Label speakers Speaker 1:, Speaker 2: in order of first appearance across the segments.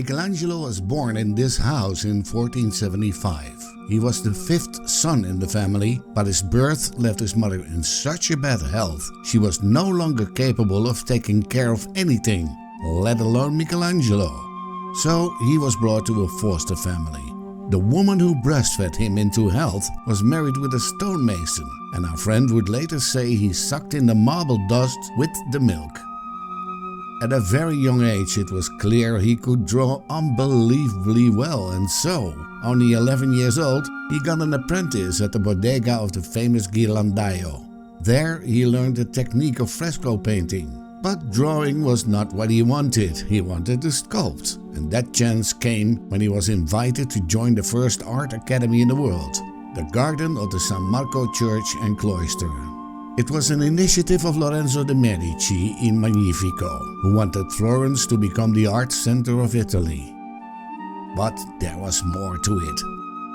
Speaker 1: Michelangelo was born in this house in 1475. He was the fifth son in the family, but his birth left his mother in such a bad health she was no longer capable of taking care of anything, let alone Michelangelo. So he was brought to a foster family. The woman who breastfed him into health was married with a stonemason, and our friend would later say he sucked in the marble dust with the milk. At a very young age it was clear he could draw unbelievably well, and so, only 11 years old, he got an apprentice at the bodega of the famous Ghirlandaio. There he learned the technique of fresco painting. But drawing was not what he wanted to sculpt, and that chance came when he was invited to join the first art academy in the world, the garden of the San Marco Church and Cloister. It was an initiative of Lorenzo de' Medici in Magnifico, who wanted Florence to become the art center of Italy. But there was more to it.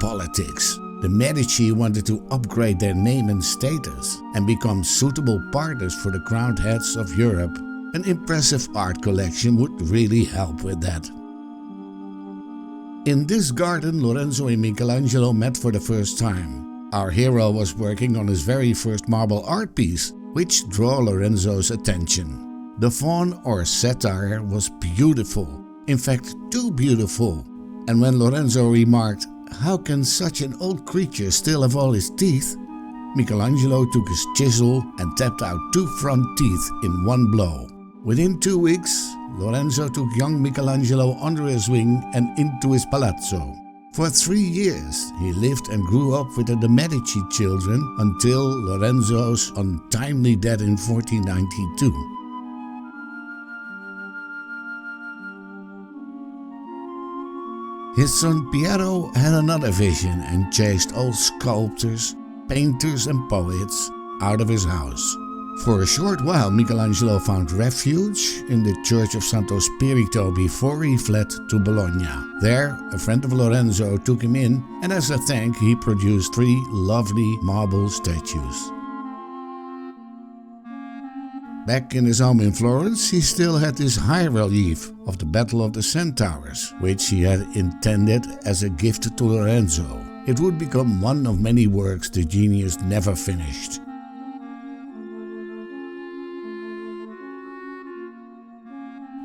Speaker 1: Politics. The Medici wanted to upgrade their name and status and become suitable partners for the crowned heads of Europe. An impressive art collection would really help with that. In this garden, Lorenzo and Michelangelo met for the first time. Our hero was working on his very first marble art piece, which drew Lorenzo's attention. The faun or satyr was beautiful, in fact too beautiful. And when Lorenzo remarked, "How can such an old creature still have all his teeth?" Michelangelo took his chisel and tapped out 2 front teeth in one blow. Within 2 weeks, Lorenzo took young Michelangelo under his wing and into his palazzo. For 3 years, he lived and grew up with the de' Medici children until Lorenzo's untimely death in 1492. His son Piero had another vision and chased old sculptors, painters and poets out of his house. For a short while Michelangelo found refuge in the church of Santo Spirito before he fled to Bologna. There, a friend of Lorenzo took him in, and as a thank he produced 3 lovely marble statues. Back in his home in Florence, he still had this high relief of the Battle of the Centaurs, which he had intended as a gift to Lorenzo. It would become one of many works the genius never finished.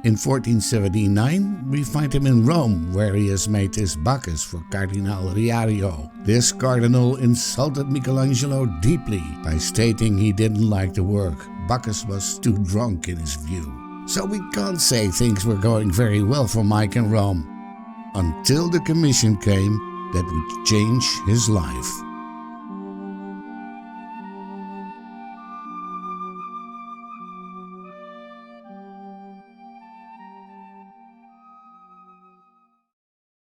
Speaker 1: In 1479, we find him in Rome, where he has made his Bacchus for Cardinal Riario. This cardinal insulted Michelangelo deeply by stating he didn't like the work. Bacchus was too drunk in his view. So we can't say things were going very well for Mike in Rome, until the commission came that would change his life.